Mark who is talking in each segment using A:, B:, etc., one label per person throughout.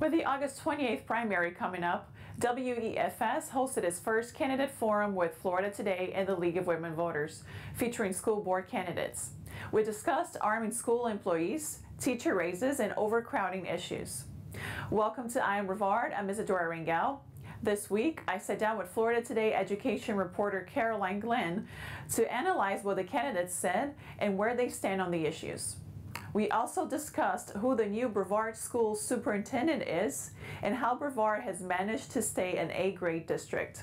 A: With the August 28th primary coming up, WEFS hosted its first candidate forum with Florida Today and the League of Women Voters, featuring school board candidates. We discussed arming school employees, teacher raises, and overcrowding issues. Welcome to I Am Brevard. I'm Isadora Rangel. This week, I sat down with Florida Today education reporter Caroline Glenn to analyze what the candidates said and where they stand on the issues. We also discussed who the new Brevard School Superintendent is and how Brevard has managed to stay an A-grade district.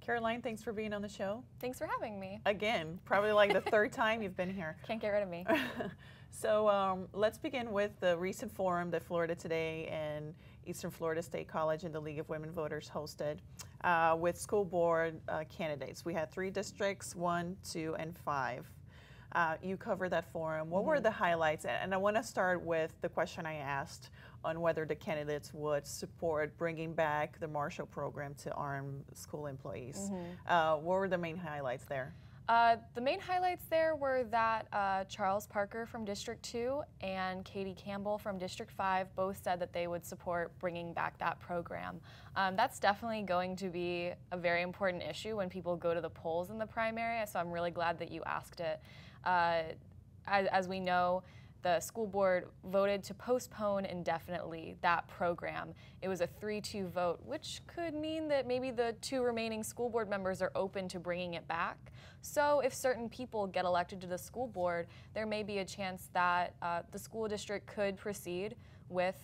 A: Caroline, thanks for being on the show.
B: Thanks for having me.
A: Again, probably like the third time you've been here.
B: Can't get rid of me.
A: So let's begin with the recent forum that Florida Today and Eastern Florida State College and the League of Women Voters hosted with school board candidates. We had 3 districts, 1, 2, and 5. You covered that forum. What were the highlights? And I want to start with the question I asked on whether the candidates would support bringing back the Marshall program to arm school employees. What were the main highlights there?
B: The main highlights there were that Charles Parker from District 2 and Katie Campbell from District 5 both said that they would support bringing back that program. That's definitely going to be a very important issue when people go to the polls in the primary, so I'm really glad that you asked it. As we know, the school board voted to postpone indefinitely that program. It was a 3-2 vote, which could mean that maybe the 2 remaining school board members are open to bringing it back. So if certain people get elected to the school board, there may be a chance that the school district could proceed with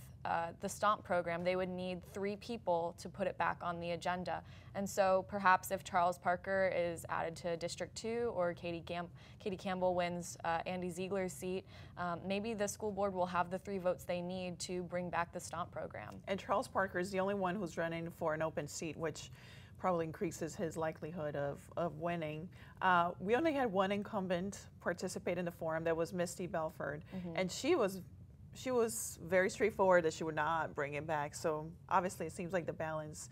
B: the STOMP program. They would need 3 people to put it back on the agenda. And so perhaps if Charles Parker is added to District 2 or Katie Campbell wins Andy Ziegler's seat, maybe the school board will have the 3 votes they need to bring back the STOMP program.
A: And Charles Parker is the only one who's running for an open seat, which probably increases his likelihood of winning. We only had one incumbent participate in the forum. That was Misty Belford, and she was very straightforward that she would not bring it back. So obviously it seems like the balance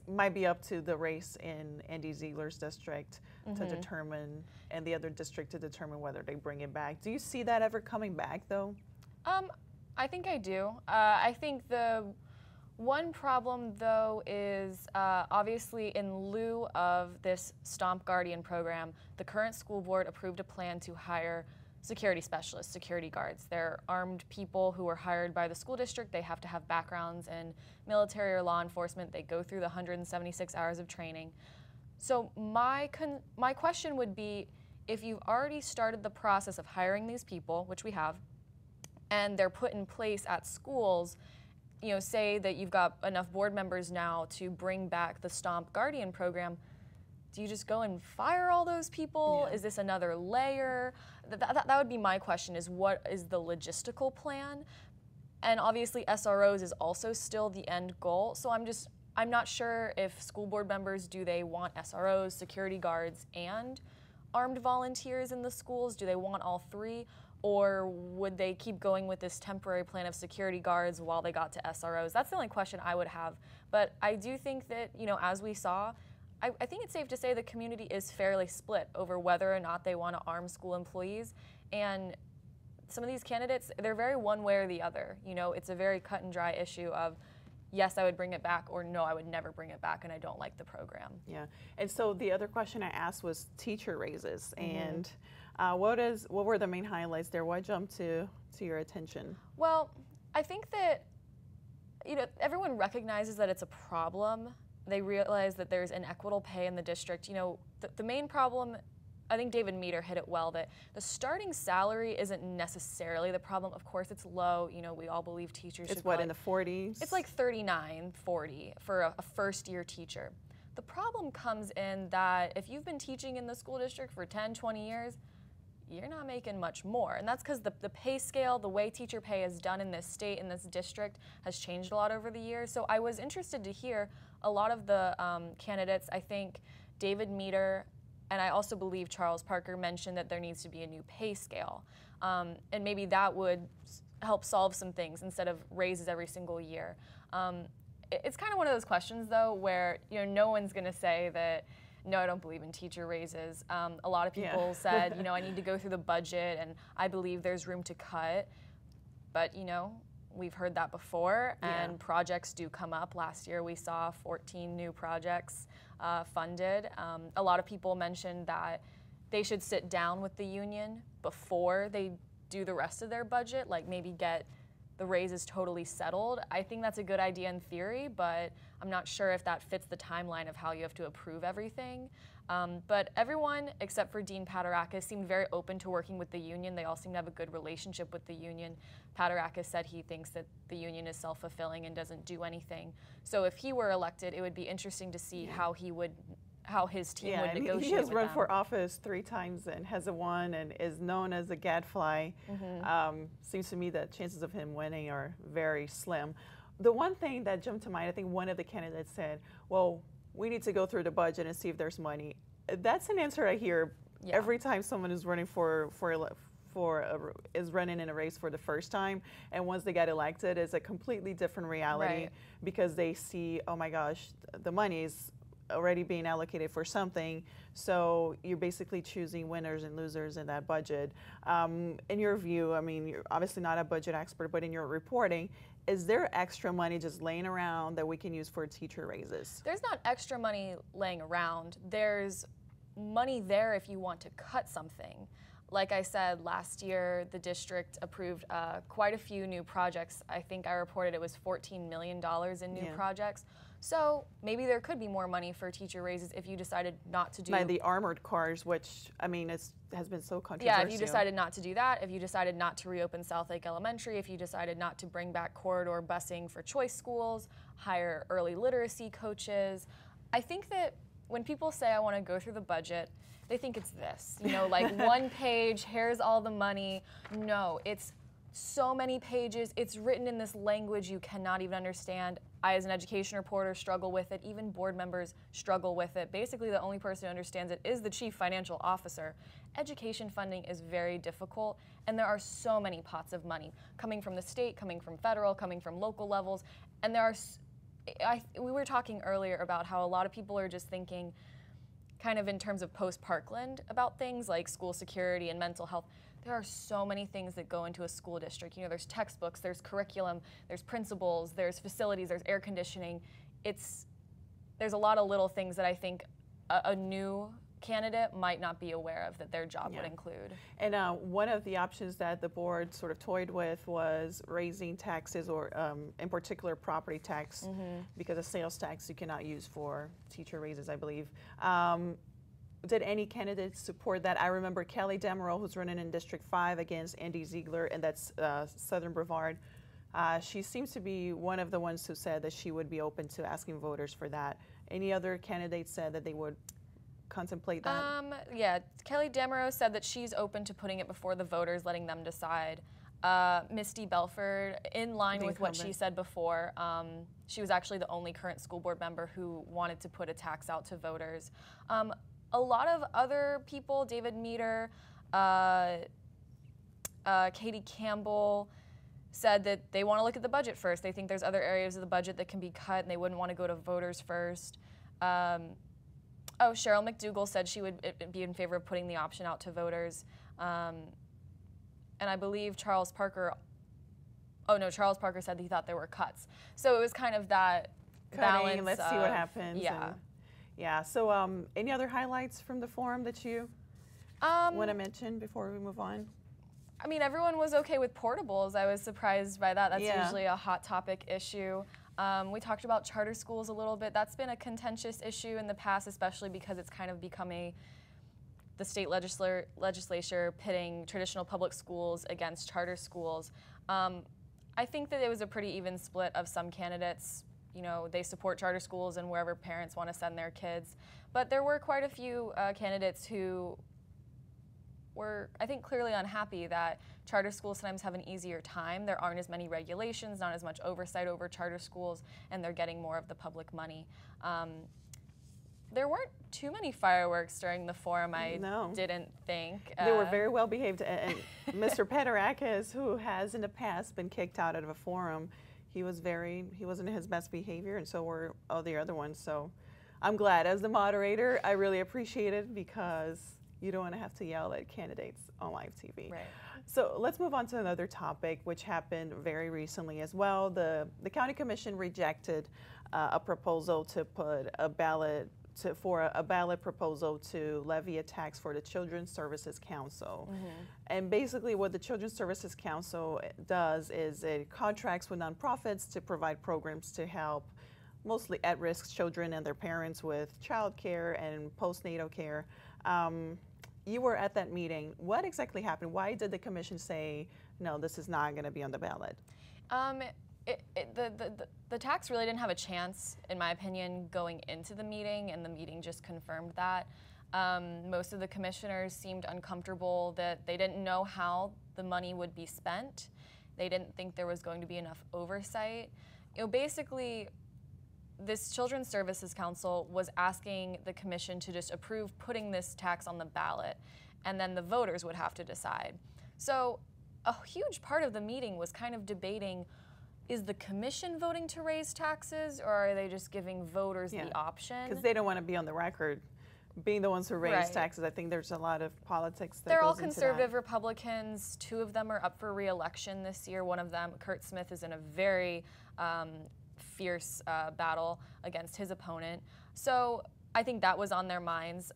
A: might be up to the race in Andy Ziegler's district to determine, and the other district to determine whether they bring it back. Do you see that ever coming back though?
B: I think I do. I think the one problem though is obviously in lieu of this STOMP Guardian program, the current school board approved a plan to hire security specialists, security guards. They're armed people who are hired by the school district. They have to have backgrounds in military or law enforcement. They go through the 176 hours of training. So my question would be, if you've already started the process of hiring these people, which we have, and they're put in place at schools, you know, say that you've got enough board members now to bring back the STOMP Guardian program, do you just go and fire all those people? Yeah. Is this another layer? That would be my question, is what is the logistical plan? And obviously SROs is also still the end goal. So I'm not sure if school board members, do they want SROs, security guards, and armed volunteers in the schools? Do they want all 3? Or would they keep going with this temporary plan of security guards while they got to SROs? That's the only question I would have. But I do think that, you know, as we saw, I think it's safe to say the community is fairly split over whether or not they want to arm school employees. And some of these candidates, they're very one way or the other. You know, it's a very cut and dry issue of, yes, I would bring it back, or no, I would never bring it back and I don't like the program.
A: Yeah, and so the other question I asked was teacher raises. And what were the main highlights there? What jumped to your attention?
B: Well, I think that, you know, everyone recognizes that it's a problem. They realize that there's inequitable pay in the district. You know, the main problem, I think David Meter hit it well, that the starting salary isn't necessarily the problem. Of course, it's low. You know, we all believe teachers should.
A: It's what, in the 40s?
B: It's like 39, 40 for a first-year teacher. The problem comes in that if you've been teaching in the school district for 10, 20 years, you're not making much more. And that's because the pay scale, the way teacher pay is done in this state, in this district, has changed a lot over the years. So I was interested to hear a lot of the candidates. I think David Meter, and I also believe Charles Parker, mentioned that there needs to be a new pay scale. And maybe that would help solve some things instead of raises every single year. It's kind of one of those questions, though, where, you know, no one's going to say that, no, I don't believe in teacher raises. A lot of people said, you know, I need to go through the budget and I believe there's room to cut. But, you know, we've heard that before, and
A: Yeah.
B: projects do come up. Last year we saw 14 new projects funded. A lot of people mentioned that they should sit down with the union before they do the rest of their budget, like maybe get the raises totally settled. I think that's a good idea in theory, but I'm not sure if that fits the timeline of how you have to approve everything. But everyone except for Dean Paterakis seemed very open to working with the union. They all seem to have a good relationship with the union. Paterakis said he thinks that the union is self-fulfilling and doesn't do anything. So if he were elected, it would be interesting to see how his team would negotiate with them.
A: He has run for office 3 times and hasn't won and is known as a gadfly. Seems to me that chances of him winning are very slim. The one thing that jumped to mind, I think one of the candidates said, well, we need to go through the budget and see if there's money. That's an answer I hear every time someone is running is running in a race for the first time, and once they get elected, it's a completely different reality because they see, oh my gosh, the money is already being allocated for something, so you're basically choosing winners and losers in that budget. In your view, I mean, you're obviously not a budget expert, but in your reporting, is there extra money just laying around that we can use for teacher raises?
B: There's not extra money laying around. There's money there if you want to cut something. Like I said, last year the district approved quite a few new projects. I think I reported it was $14 million in new projects. So maybe there could be more money for teacher raises if you decided not to do.
A: By the armored cars, which I mean has been so controversial.
B: Yeah, if you decided not to do that, if you decided not to reopen South Lake Elementary, if you decided not to bring back corridor busing for choice schools, hire early literacy coaches. I think that when people say I want to go through the budget, they think it's this, you know, like one page, here's all the money. No, it's so many pages. It's written in this language you cannot even understand. I, as an education reporter, struggle with it. Even board members struggle with it. Basically, the only person who understands it is the chief financial officer. Education funding is very difficult, and there are so many pots of money coming from the state, coming from federal, coming from local levels, and there are. We were talking earlier about how a lot of people are just thinking kind of in terms of post-Parkland about things like school security and mental health. There are so many things that go into a school district. You know, there's textbooks, there's curriculum, there's principals, there's facilities, there's air conditioning. There's a lot of little things that I think a new candidate might not be aware of that their job would include.
A: And one of the options that the board sort of toyed with was raising taxes, or in particular property tax, because a sales tax you cannot use for teacher raises, I believe. Did any candidates support that? I remember Kelly Demerol, who's running in District 5 against Andy Ziegler, and that's Southern Brevard. She seems to be one of the ones who said that she would be open to asking voters for that. Any other candidates said that they would contemplate that?
B: Yeah, Kelly Demerol said that she's open to putting it before the voters, letting them decide. Misty Belford, in line with what she said before, she was actually the only current school board member who wanted to put a tax out to voters. A lot of other people, David Meter, Katie Campbell, said that they want to look at the budget first. They think there's other areas of the budget that can be cut and they wouldn't want to go to voters first. Cheryl McDougall said she would be in favor of putting the option out to voters. And I believe Charles Parker said he thought there were cuts. So it was kind of that balance.
A: Let's see what happens.
B: Yeah.
A: Yeah, so any other highlights from the forum that you want to mention before we move on?
B: I mean, everyone was okay with portables. I was surprised by that. That's usually a hot topic issue. We talked about charter schools a little bit. That's been a contentious issue in the past, especially because it's kind of become the state legislature pitting traditional public schools against charter schools. I think that it was a pretty even split of some candidates. You know, they support charter schools and wherever parents want to send their kids. But there were quite a few candidates who were, I think, clearly unhappy that charter schools sometimes have an easier time. There aren't as many regulations, not as much oversight over charter schools, and they're getting more of the public money. There weren't too many fireworks during the forum, I didn't think.
A: They were very well behaved. And Mr. Paterakis, who has in the past been kicked out of a forum, he wasn't in his best behavior, and so were all the other ones. So I'm glad. As the moderator, I really appreciate it because you don't want to have to yell at candidates on live TV.
B: Right.
A: So let's move on to another topic, which happened very recently as well. The County Commission rejected a proposal to put a ballot for a ballot proposal to levy a tax for the Children's Services Council. And basically what the Children's Services Council does is it contracts with nonprofits to provide programs to help mostly at-risk children and their parents with child care and postnatal care. You were at that meeting. What exactly happened? Why did the commission say, no, this is not going to be on the ballot?
B: The tax really didn't have a chance, in my opinion, going into the meeting, and the meeting just confirmed that. Most of the commissioners seemed uncomfortable that they didn't know how the money would be spent. They didn't think there was going to be enough oversight. You know, basically, this Children's Services Council was asking the commission to just approve putting this tax on the ballot, and then the voters would have to decide. So a huge part of the meeting was kind of debating, is the commission voting to raise taxes, or are they just giving voters the option?
A: Because they don't want to be on the record being the ones who raise taxes. I think there's a lot of politics that
B: They're
A: goes
B: all
A: into
B: conservative
A: that.
B: Republicans. 2 of them are up for re-election this year. One of them, Kurt Smith, is in a very fierce battle against his opponent. So I think that was on their minds.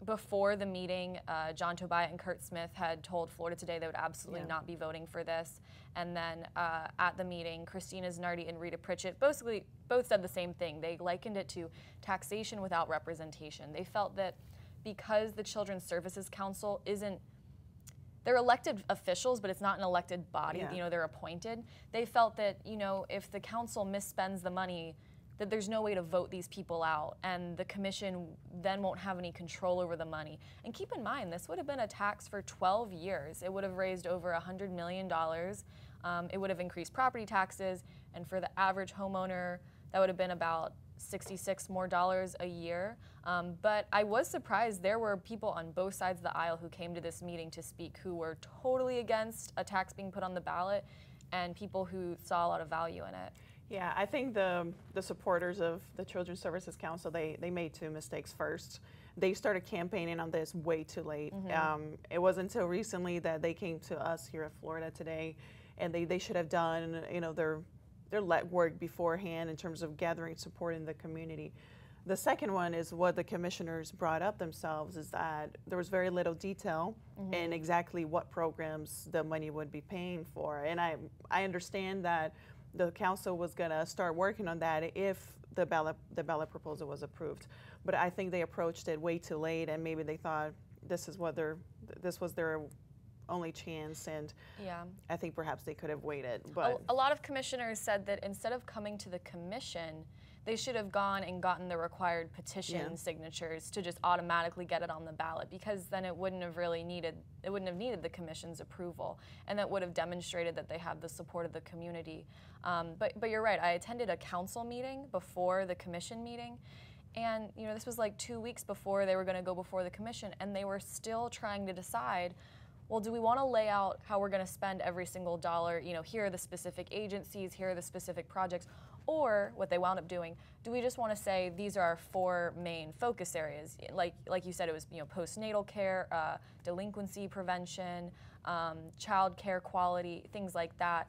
B: Before the meeting, John Tobias and Kurt Smith had told Florida Today they would absolutely not be voting for this. And then at the meeting, Christina Zanardi and Rita Pritchett basically both said the same thing. They likened it to taxation without representation. They felt that because the Children's Services Council isn't, they're elected officials, but it's not an elected body, you know, they're appointed. They felt that, you know, if the council misspends the money, that there's no way to vote these people out, and the commission then won't have any control over the money. And keep in mind, this would have been a tax for 12 years. It would have raised over $100 million. It would have increased property taxes, and for the average homeowner, that would have been about $66 more a year. But I was surprised there were people on both sides of the aisle who came to this meeting to speak who were totally against a tax being put on the ballot, and people who saw a lot of value in it.
A: Yeah, I think the supporters of the Children's Services Council, they made 2 mistakes. First, they started campaigning on this way too late. It wasn't until recently that they came to us here at Florida Today, and they should have done, you know, their legwork beforehand in terms of gathering support in the community. The second one is what the commissioners brought up themselves, is that there was very little detail in exactly what programs the money would be paying for. And I understand that the council was going to start working on that if the ballot proposal was approved. But I think they approached it way too late, and maybe they thought this was their only chance, and I think perhaps they could have waited. But
B: a lot of commissioners said that instead of coming to the commission, they should have gone and gotten the required petition signatures to just automatically get it on the ballot, because then it wouldn't have needed the commission's approval, and that would have demonstrated that they have the support of the community. But you're right, I attended a council meeting before the commission meeting, and you know, this was like 2 weeks before they were going to go before the commission, and they were still trying to decide, well, do we want to lay out how we're going to spend every single dollar? You know, here are the specific agencies, here are the specific projects. Or what they wound up doing, do we just want to say these are our 4 main focus areas? Like you said, it was, you know, postnatal care, delinquency prevention, child care quality, things like that.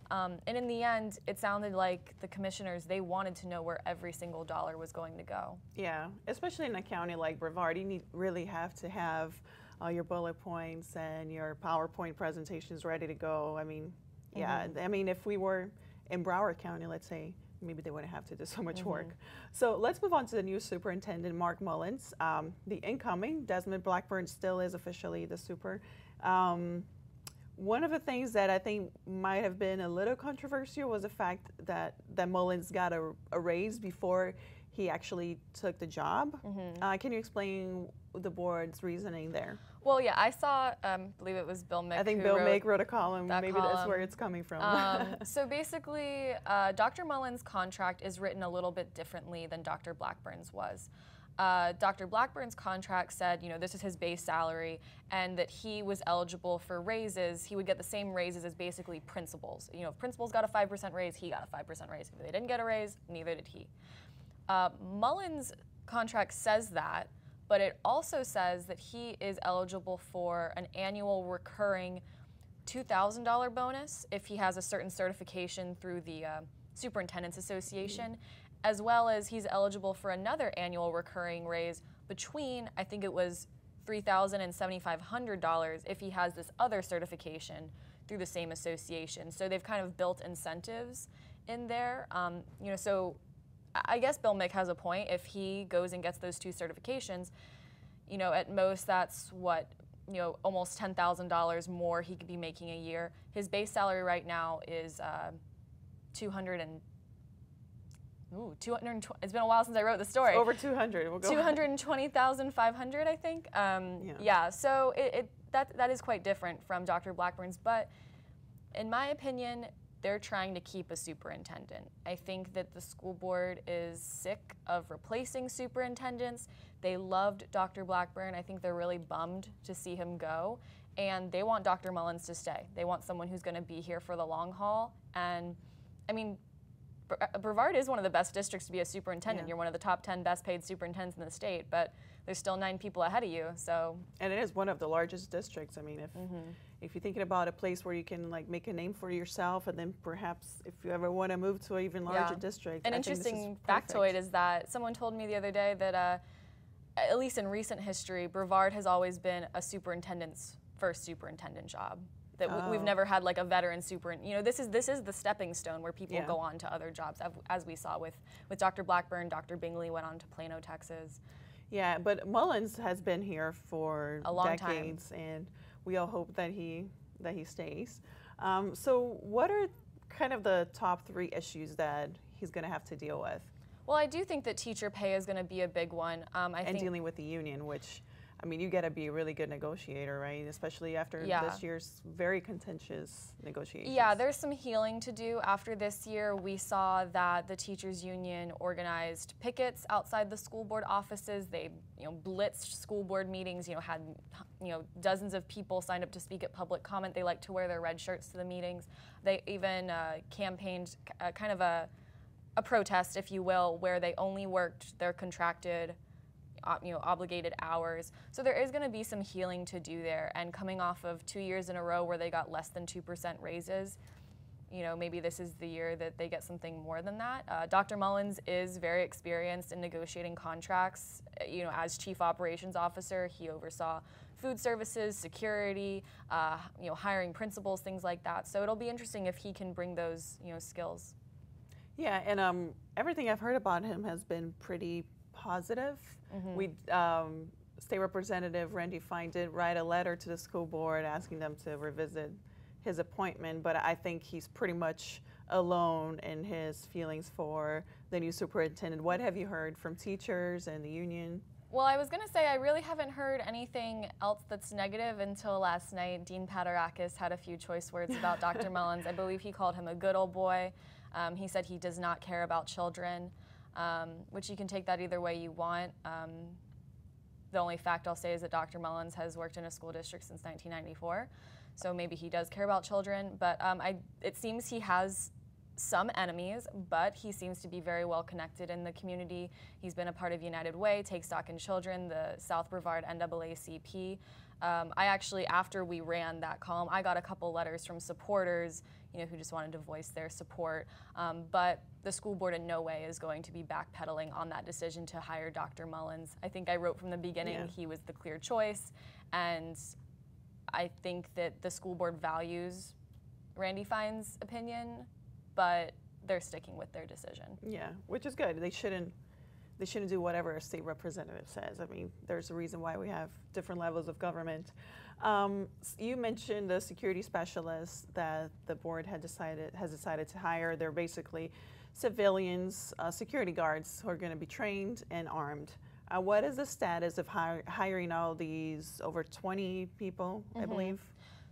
B: And in the end, it sounded like the commissioners, they wanted to know where every single dollar was going to go.
A: Yeah, especially in a county like Brevard, you really have to have all your bullet points and your PowerPoint presentations ready to go. I mean, I mean, if we were in Broward County, let's say, maybe they wouldn't have to do so much work. So let's move on to the new superintendent, Mark Mullins. The incoming, Desmond Blackburn, still is officially the super. One of the things that I think might have been a little controversial was the fact that Mullins got a raise before he actually took the job. Can you explain the board's reasoning there?
B: Well, yeah, I saw, I believe it was Bill Mick.
A: I think Bill Mick wrote a column. Maybe that's where it's coming from.
B: So basically, Dr. Mullins' contract is written a little bit differently than Dr. Blackburn's was. Dr. Blackburn's contract said, you know, this is his base salary, and that he was eligible for raises. He would get the same raises as basically principals. You know, if principals got a 5% raise, he got a 5% raise. If they didn't get a raise, neither did he. Mullins' contract says that, but it also says that he is eligible for an annual recurring $2,000 bonus if he has a certain certification through the Superintendent's Association, as well as he's eligible for another annual recurring raise between, I think it was $3,000 and $7,500 if he has this other certification through the same association. So they've kind of built incentives in there. You know, so I guess Bill Mick has a point. If he goes and gets those 2 certifications, you know, at most that's what, you know, almost $10,000 more he could be making a year. His base salary right now is 200 and it's been a while since I wrote the story.
A: Over 200. We'll go
B: 220,500, I think. Yeah. So that is quite different from Dr. Blackburn's, but in my opinion, they're trying to keep a superintendent. I think that the school board is sick of replacing superintendents. They loved Dr. Blackburn. I think they're really bummed to see him go, and they want Dr. Mullins to stay. They want someone who's going to be here for the long haul. And I mean, Brevard is one of the best districts to be a superintendent. You're one of the top 10 best paid superintendents in the state, but there's still 9 people ahead of you. So,
A: and it is one of the largest districts. I mean, if you're thinking about a place where you can like make a name for yourself, and then perhaps if you ever want to move to an even larger district.
B: An interesting factoid is that someone told me the other day that at least in recent history, Brevard has always been a superintendent's first superintendent job. That we've never had like a veteran you know, this is the stepping stone where people go on to other jobs, as we saw with Dr. Blackburn. Dr. Bingley went on to Plano, Texas.
A: Yeah, but Mullins has been here for
B: a long
A: decades, and we all hope that he stays. So what are kind of the top 3 issues that he's going to have to deal with?
B: Well, I do think that teacher pay is going to be a big one. I think
A: dealing with the union, which, I mean, you got to be a really good negotiator, right? Especially after this year's very contentious negotiations.
B: Yeah, there's some healing to do after this year. We saw that the teachers union organized pickets outside the school board offices. They, you know, blitzed school board meetings. You know, had, you know, dozens of people signed up to speak at public comment. They like to wear their red shirts to the meetings. They even campaigned kind of a protest, if you will, where they only worked their contracted, you know, obligated hours. So there is going to be some healing to do there, and coming off of 2 years in a row where they got less than 2% raises, you know, maybe this is the year that they get something more than that. Dr. Mullins is very experienced in negotiating contracts. You know, as chief operations officer, he oversaw food services, security, you know, hiring principals, things like that. So it'll be interesting if he can bring those, you know, skills.
A: Yeah, and everything I've heard about him has been pretty positive. We, State Representative Randy Fine did write a letter to the school board asking them to revisit his appointment, but I think he's pretty much alone in his feelings for the new superintendent. What have you heard from teachers and the union?
B: Well, I was going to say I really haven't heard anything else that's negative until last night. Dean Paterakis had a few choice words about Dr. Mullins. I believe he called him a good old boy. He said he does not care about children, which you can take that either way you want. The only fact I'll say is that Dr. Mullins has worked in a school district since 1994, so maybe he does care about children. But it seems he has some enemies, but he seems to be very well connected in the community. He's been a part of United Way, Take Stock in Children, the South Brevard NAACP. I actually, after we ran that column, I got a couple letters from supporters, you know, who just wanted to voice their support. But the school board in no way is going to be backpedaling on that decision to hire Dr. Mullins. I think I wrote from the beginning he was the clear choice, and I think that the school board values Randy Fine's opinion, but they're sticking with their decision.
A: Yeah, which is good. They shouldn't do whatever a state representative says. I mean, there's a reason why we have different levels of government. You mentioned the security specialists that the board has decided to hire. They're basically civilians, security guards who are going to be trained and armed. What is the status of hiring all these over 20 people, I believe?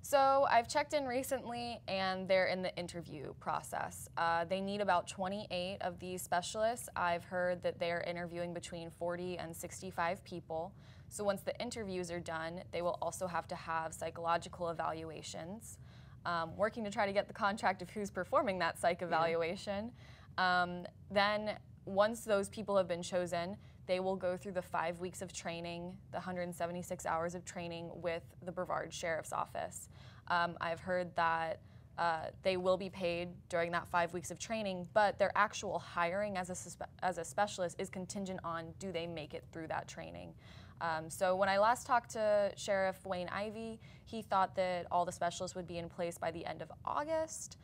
B: So I've checked in recently, and they're in the interview process. They need about 28 of these specialists. I've heard that they're interviewing between 40 and 65 people. So once the interviews are done, they will also have to have psychological evaluations, working to try to get the contract of who's performing that psych evaluation. Then once those people have been chosen, they will go through the 5 weeks of training, the 176 hours of training with the Brevard Sheriff's Office. I've heard that they will be paid during that 5 weeks of training, but their actual hiring as a specialist is contingent on do they make it through that training. So when I last talked to Sheriff Wayne Ivey, he thought that all the specialists would be in place by the end of August.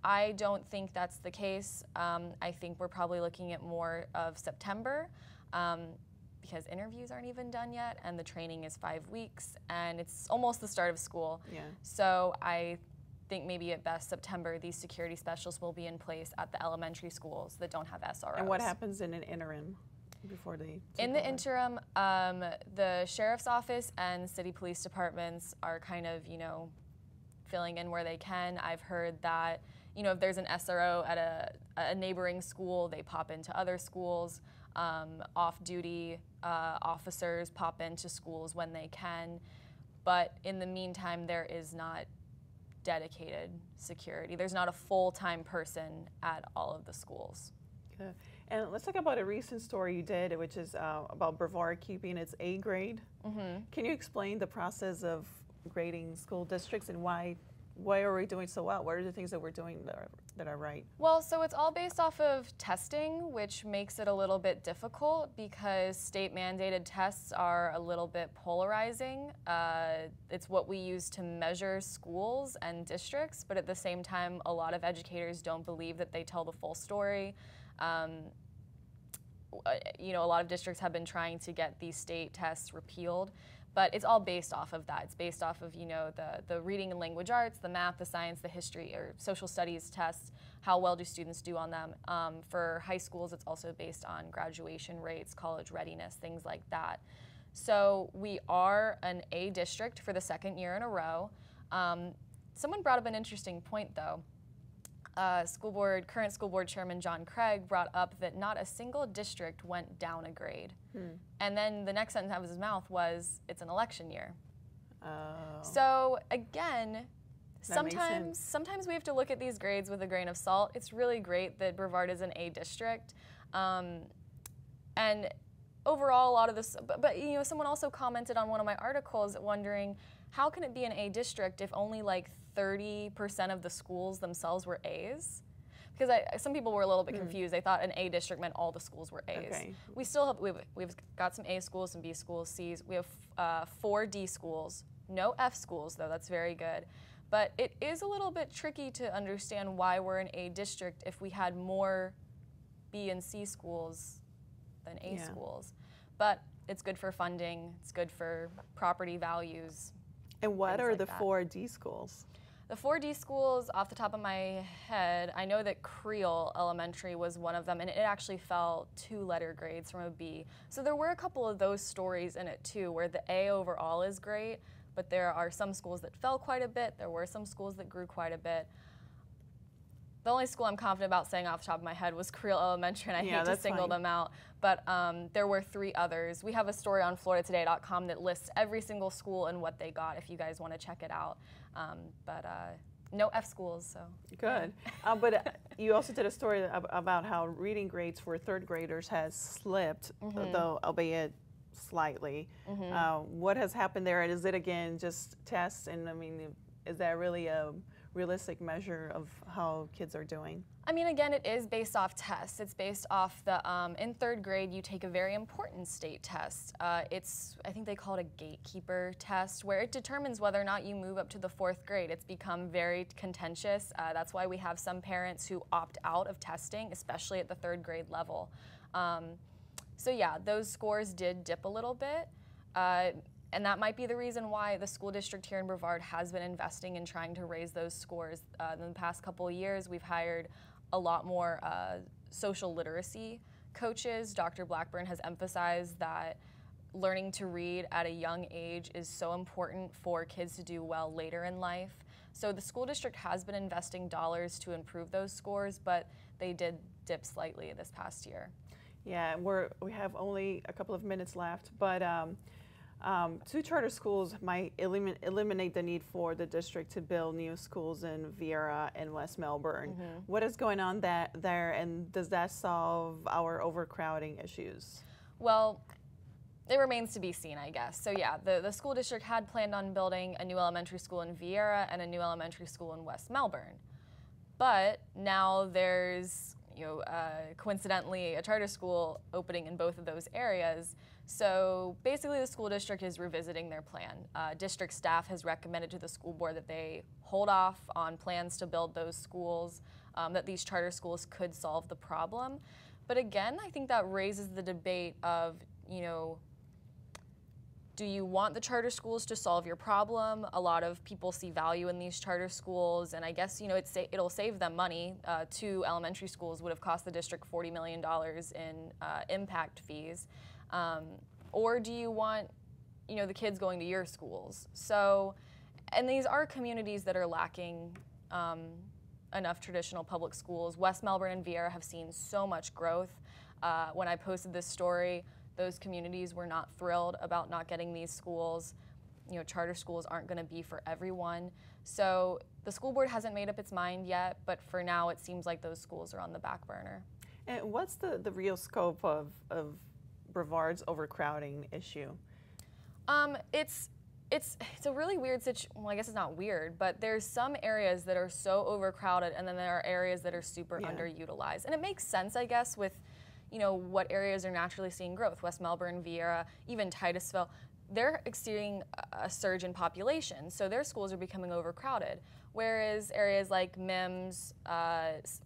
B: I don't think that's the case. I think we're probably looking at more of September because interviews aren't even done yet and the training is 5 weeks and it's almost the start of school. Yeah. So I think maybe at best September these security specialists will be in place at the elementary schools that don't have SROs.
A: And what happens in an interim before they
B: In the interim, the sheriff's office and city police departments are kind of, you know, filling in where they can. I've heard that, you know, if there's an SRO at a neighboring school, they pop into other schools. Off-duty officers pop into schools when they can. But in the meantime, there is not dedicated security. There's not a full-time person at all of the schools.
A: Good. And let's talk about a recent story you did, which is about Brevard keeping its A grade. Mm-hmm. Can you explain the process of grading school districts and why are we doing so well? What are the things that we're doing that are right? Well,
B: so it's all based off of testing, which makes it a little bit difficult because state mandated tests are a little bit polarizing. It's what we use to measure schools and districts, but at the same time, a lot of educators don't believe that they tell the full story. You know, a lot of districts have been trying to get these state tests repealed, but it's all based off of that. It's based off of, you know, the reading and language arts, the math, the science, the history, or social studies tests, how well do students do on them. For high schools, it's also based on graduation rates, college readiness, things like that. So we are an A district for the second year in a row. Someone brought up an interesting point, though. Current school board chairman John Craig brought up that not a single district went down a grade. And then the next sentence out of his mouth was, it's an election year. So again, sometimes we have to look at these grades with a grain of salt. It's really great that Brevard is an A district. And overall, a lot of this, but you know, someone also commented on one of my articles wondering, how can it be an A district if only like 30% of the schools themselves were A's? Because some people were a little bit confused. They thought an A district meant all the schools were A's. Okay. We still have, we've got some A schools, some B schools, C's. We have 4 D schools, no F schools though, that's very good. But it is a little bit tricky to understand why we're an A district if we had more B and C schools than A schools. But it's good for funding, it's good for property values.
A: And what are the 4 D schools?
B: The 4 D schools, off the top of my head, I know that Creel Elementary was one of them, and it actually fell 2 letter grades from a B. So there were a couple of those stories in it too, where the A overall is great, but there are some schools that fell quite a bit. There were some schools that grew quite a bit. The only school I'm confident about saying off the top of my head was Creel Elementary, and I hate to single them out, but there were 3 others. We have a story on FloridaToday.com that lists every single school and what they got if you guys want to check it out. But no F schools, so.
A: Good. But you also did a story about how reading grades for 3rd graders has slipped, though albeit slightly. What has happened there? And is it, again, just tests? And I mean, is that really a realistic measure of how kids are doing?
B: I mean, again, it is based off tests. It's based off the, in 3rd grade, you take a very important state test. I think they call it a gatekeeper test, where it determines whether or not you move up to the 4th grade. It's become very contentious. That's why we have some parents who opt out of testing, especially at the 3rd grade level. So yeah, those scores did dip a little bit. And that might be the reason why the school district here in Brevard has been investing in trying to raise those scores. In the past couple of years, we've hired a lot more social literacy coaches. Dr. Blackburn has emphasized that learning to read at a young age is so important for kids to do well later in life. So the school district has been investing dollars to improve those scores, but they did dip slightly this past year.
A: Yeah, we have only a couple of minutes left, but 2 charter schools might eliminate the need for the district to build new schools in Viera and West Melbourne. What is going on there, and does that solve our overcrowding issues?
B: Well, it remains to be seen, I guess. So yeah, the school district had planned on building a new elementary school in Vieira and a new elementary school in West Melbourne. But now there's, coincidentally, a charter school opening in both of those areas. So basically the school district is revisiting their plan. District staff has recommended to the school board that they hold off on plans to build those schools, that these charter schools could solve the problem. But again, I think that raises the debate of, do you want the charter schools to solve your problem? A lot of people see value in these charter schools, and I guess it'll save them money. 2 elementary schools would have cost the district $40 million in impact fees. Or do you want the kids going to your schools? So, and these are communities that are lacking enough traditional public schools. West Melbourne and Vieira have seen so much growth. When I posted this story, those communities were not thrilled about not getting these schools. Charter schools aren't going to be for everyone. So the school board hasn't made up its mind yet, but for now it seems like those schools are on the back burner.
A: And what's the real scope of Brevard's overcrowding issue?
B: It's a really weird situation. Well, I guess it's not weird, but there's some areas that are so overcrowded, and then there are areas that are super underutilized. And it makes sense, I guess, with what areas are naturally seeing growth. West Melbourne, Vieira, even Titusville, they're experiencing a surge in population, so their schools are becoming overcrowded. Whereas areas like MIMS,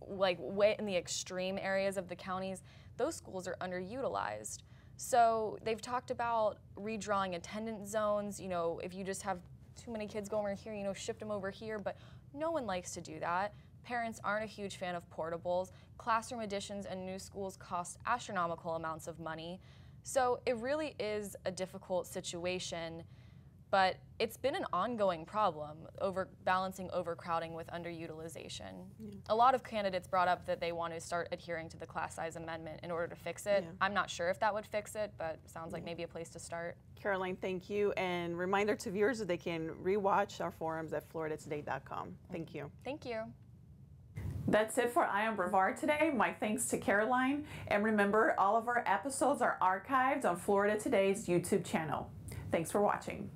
B: like way in the extreme areas of the counties, those schools are underutilized. So they've talked about redrawing attendance zones. If you just have too many kids going over here, shift them over here, but no one likes to do that. Parents aren't a huge fan of portables. Classroom additions and new schools cost astronomical amounts of money. So it really is a difficult situation, but it's been an ongoing problem, balancing overcrowding with underutilization. Yeah. A lot of candidates brought up that they want to start adhering to the class size amendment in order to fix it. Yeah. I'm not sure if that would fix it, but it sounds like maybe a place to start.
A: Caroline, thank you. And reminder to viewers that they can rewatch our forums at floridatoday.com. Thank you.
B: Thank you.
A: That's it for Eye on Brevard today. My thanks to Caroline. And remember, all of our episodes are archived on Florida Today's YouTube channel. Thanks for watching.